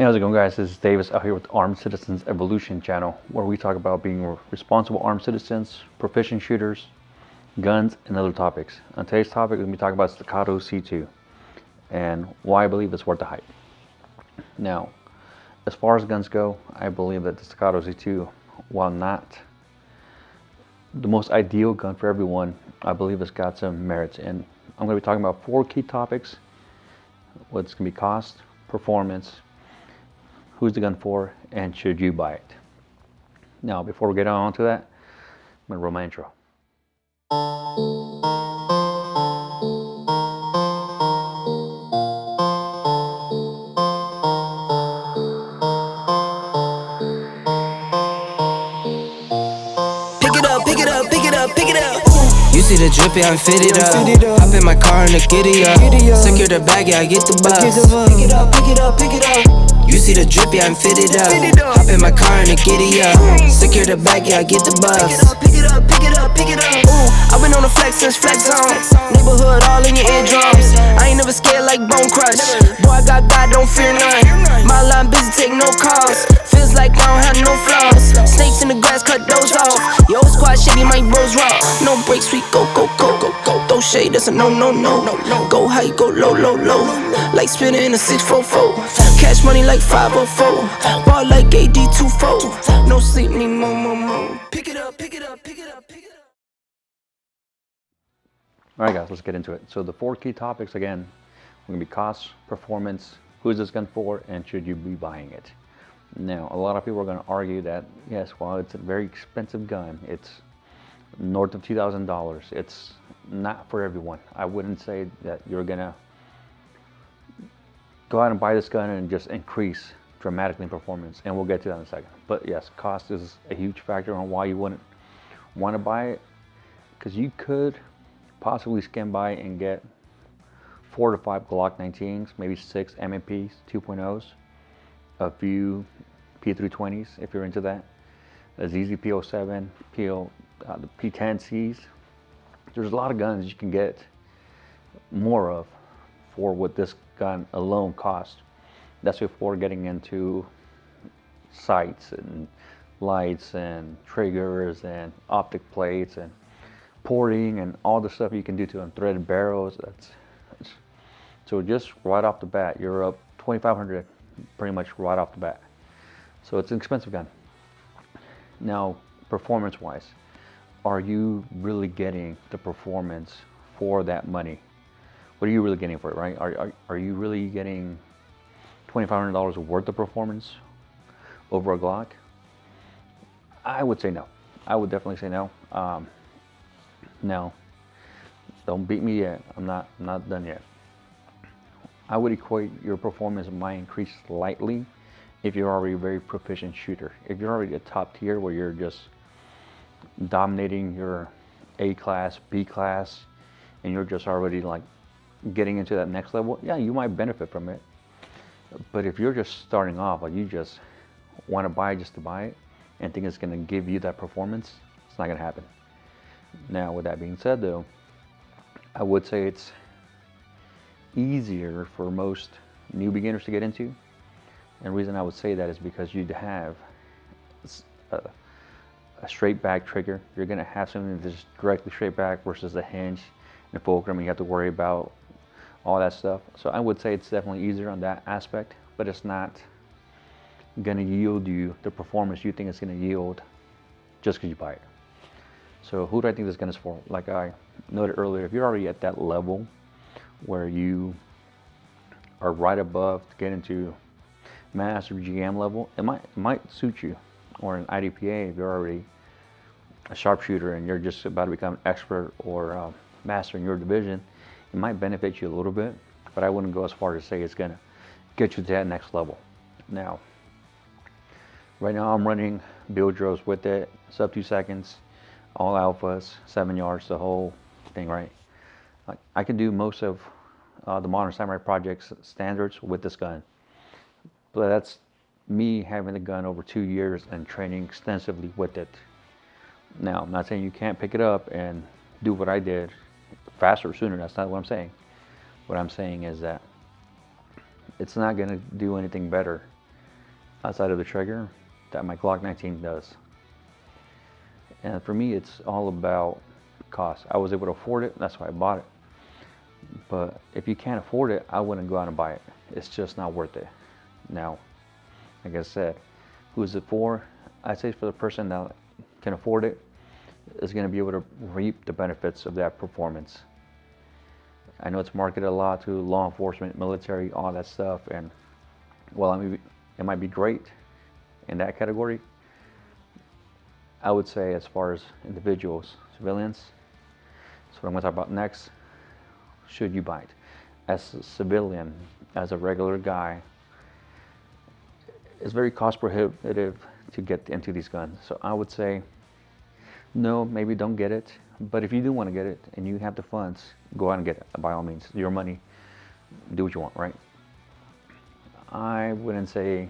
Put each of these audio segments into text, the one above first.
Hey, how's it going, guys? This is Davis out here with Armed Citizens Evolution channel, where we talk about being responsible armed citizens, proficient shooters, guns, and other topics. On today's topic, we're going to be talking about Staccato C2 and why I believe it's worth the hype. Now, as far as guns go, I believe that the Staccato C2, while not the most ideal gun for everyone, I believe it's got some merits. And I'm going to be talking about 4 key topics: what's going to be cost, performance, who's the gun for, and should you buy it. Now, before we get on to that, I'm going to roll my intro. Pick it up, pick it up, pick it up, pick it up. You see the drippy, I'm fitted up. Hop in my car and the giddy up. Secure the bag, yeah, I get the bus. Pick it up, pick it up, pick it up. You see the drippy, I'm fitted up. Hop in my car and the giddy up. Secure the bag, yeah, I get the bus. Pick it up, pick it up, pick it up, pick it up. Ooh, I've been on the flex since flex on. Neighborhood all in your eardrums. I ain't never scared like Bone Crush. Boy, I got God, don't fear none. My line busy, take no calls. Feels like I don't have no flaws. Snakes in the grass, cut those off. Yo, squad shitty, my bros raw. No breaks, we go, go, go, go, go. Throw shade, that's a no, no, no. Go high, go low, low, low. Like spinning in a 644. Cash money like 504. Ball like AD24. No sleep, need more, more, more. Pick it up, pick it up, pick it up, pick it up. All right, guys, let's get into it. So the 4 key topics, again, are going to be cost, performance, who is this gun for, and should you be buying it. Now, a lot of people are going to argue that, yes, while it's a very expensive gun, it's north of $2,000, it's not for everyone. I wouldn't say that you're going to go out and buy this gun and just increase dramatically in performance, and we'll get to that in a second. But yes, cost is a huge factor on why you wouldn't want to buy it, because you could possibly skim by and get 4 to 5 Glock 19s, maybe 6 M&Ps 2.0s, a few P320s if you're into that, a ZZ P07, the P10Cs. There's a lot of guns you can get more of for what this gun alone costs. That's before getting into sights and lights and triggers and optic plates and porting and all the stuff you can do to them, threaded barrels. So just right off the bat, you're up $2,500 pretty much right off the bat. So it's an expensive gun. Now, performance wise, are you really getting the performance for that money? What are you really getting for it, right? Are you really getting $2,500 worth of performance over a Glock? I would say no. I would definitely say no. No, don't beat me yet. I'm not done yet. I would equate your performance might increase slightly if you're already a very proficient shooter. If you're already a top tier where you're just dominating your A class, B class, and you're just already like getting into that next level, yeah, you might benefit from it. But if you're just starting off, like you just want to buy it just to buy it and think it's going to give you that performance, it's not going to happen. Now, with that being said, though, I would say it's easier for most new beginners to get into. And the reason I would say that is because you'd have a straight back trigger. You're going to have something that's directly straight back versus a hinge and a fulcrum. You have to worry about all that stuff. So I would say it's definitely easier on that aspect, but it's not going to yield you the performance you think it's going to yield just because you buy it. So who do I think this gun is for? Like I noted earlier, if you're already at that level where you are right above to get into master GM level, it might suit you. Or an IDPA if you're already a sharpshooter and you're just about to become an expert or master in your division, it might benefit you a little bit, but I wouldn't go as far as to say it's gonna get you to that next level. Now, right now I'm running build drills with it, sub 2 seconds, all alphas, 7 yards, the whole thing, right? I can do most of the Modern Samurai Project's standards with this gun, but that's me having the gun over 2 years and training extensively with it. Now, I'm not saying you can't pick it up and do what I did faster or sooner. That's not what I'm saying. What I'm saying is that it's not going to do anything better outside of the trigger that my Glock 19 does. And for me, it's all about cost. I was able to afford it, that's why I bought it. But if you can't afford it, I wouldn't go out and buy it. It's just not worth it. Now, like I said, who is it for? I'd say for the person that can afford it, is going to be able to reap the benefits of that performance. I know it's marketed a lot to law enforcement, military, all that stuff, and while it might be great in that category, I would say as far as individuals, civilians, that's what I'm going to talk about next. Should you buy it? As a civilian, as a regular guy, it's very cost prohibitive to get into these guns. So I would say, no, maybe don't get it. But if you do want to get it and you have the funds, go out and get it. By all means, your money, do what you want, right? I wouldn't say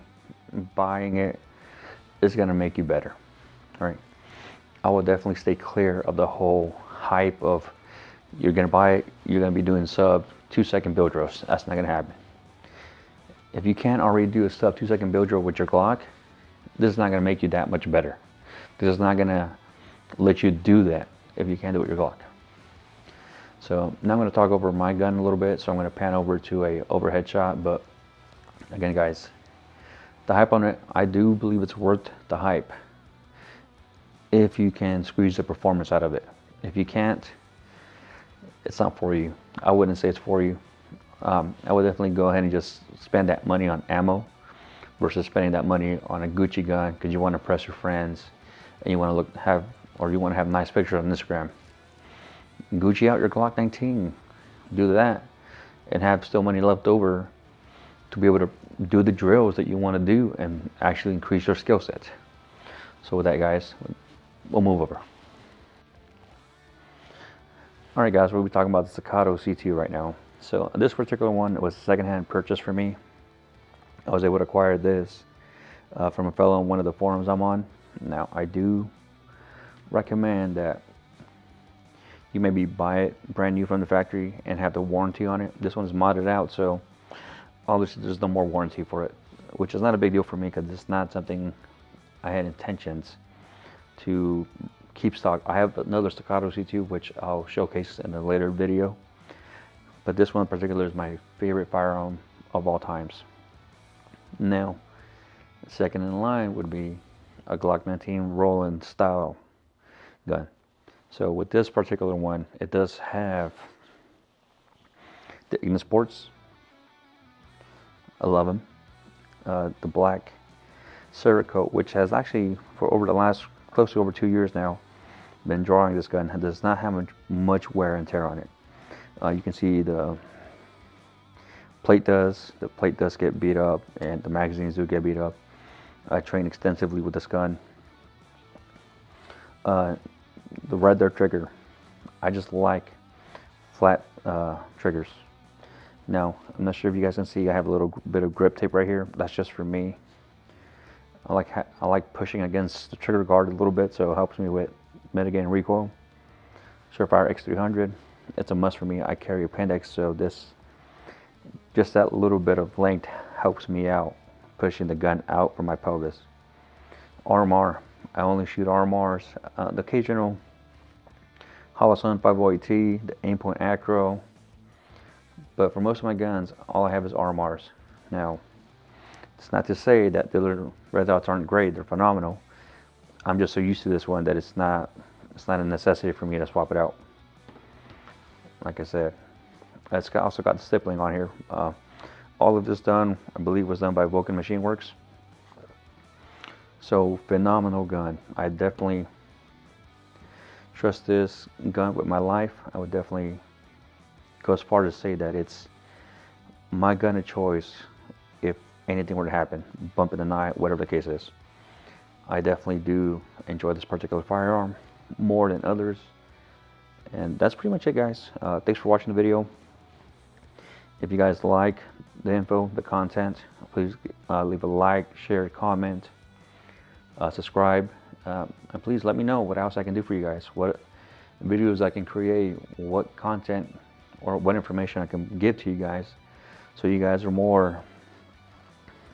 buying it is going to make you better, right? I would definitely stay clear of the whole hype of you're going to buy it, you're going to be doing sub 2-second build drills. That's not going to happen. If you can't already do a sub 2-second build drill with your Glock, this is not going to make you that much better. This is not going to let you do that if you can't do it with your Glock. So now I'm going to talk over my gun a little bit. So I'm going to pan over to a overhead shot. But again, guys, the hype on it, I do believe it's worth the hype if you can squeeze the performance out of it. If you can't, it's not for you. I wouldn't say it's for you. I would definitely go ahead and just spend that money on ammo versus spending that money on a Gucci gun because you want to impress your friends and you want to you want to have nice pictures on Instagram. Gucci out your Glock 19, do that, and have still money left over to be able to do the drills that you want to do and actually increase your skill set. So with that, guys, we'll move over. All right, guys, we'll be talking about the Staccato C2 right now. So this particular one was a secondhand purchase for me. I was able to acquire this from a fellow on one of the forums I'm on. Now, I do recommend that you maybe buy it brand new from the factory and have the warranty on it. This one's modded out, so obviously there's no more warranty for it, which is not a big deal for me because it's not something I had intentions to keep stock. I have another Staccato C2 which I'll showcase in a later video, but this one in particular is my favorite firearm of all times. Now, second in line would be a Glock 19 Roland style gun. So with this particular one, it does have the Ignis Sports. I love them. The black Cerakote, which has actually for over the last close to over 2 years now been drawing this gun. It does not have much wear and tear on it. You can see the plate does get beat up and the magazines do get beat up. I train extensively with this gun. The red there trigger, I just like flat triggers. Now, I'm not sure if you guys can see, I have a little bit of grip tape right here. That's just for me. I like pushing against the trigger guard a little bit, so it helps me with mitigating recoil. Surefire X300, it's a must for me. I carry appendix, so just that little bit of length helps me out, pushing the gun out from my pelvis. RMR, I only shoot RMRs. The occasional Holosun 508T, the Aimpoint Acro, but for most of my guns, all I have is RMRs. Now, it's not to say that the other red dots aren't great; they're phenomenal. I'm just so used to this one that it's not a necessity for me to swap it out. Like I said, it's also got the stippling on here. All of this done, I believe, was done by Vulcan Machine Works. So phenomenal gun. I definitely trust this gun with my life. I would definitely go as far to say that it's my gun of choice if anything were to happen, bump in the night, whatever the case is. I definitely do enjoy this particular firearm more than others. And that's pretty much it, guys. Thanks for watching the video. If you guys like the info, the content, please leave a like, share, comment, subscribe, and please let me know what else I can do for you guys, what videos I can create, what content or what information I can give to you guys, so you guys are more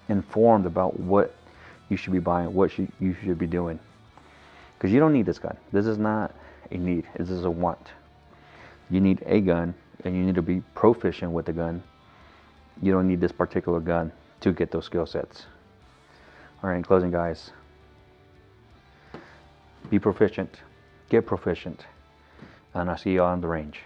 informed about what you should be buying, what you should be doing. Because you don't need this gun. This is not a need. This is a want. You need a gun, and you need to be proficient with the gun. You don't need this particular gun to get those skill sets. All right, in closing, guys, be proficient, get proficient, and I'll see you all on the range.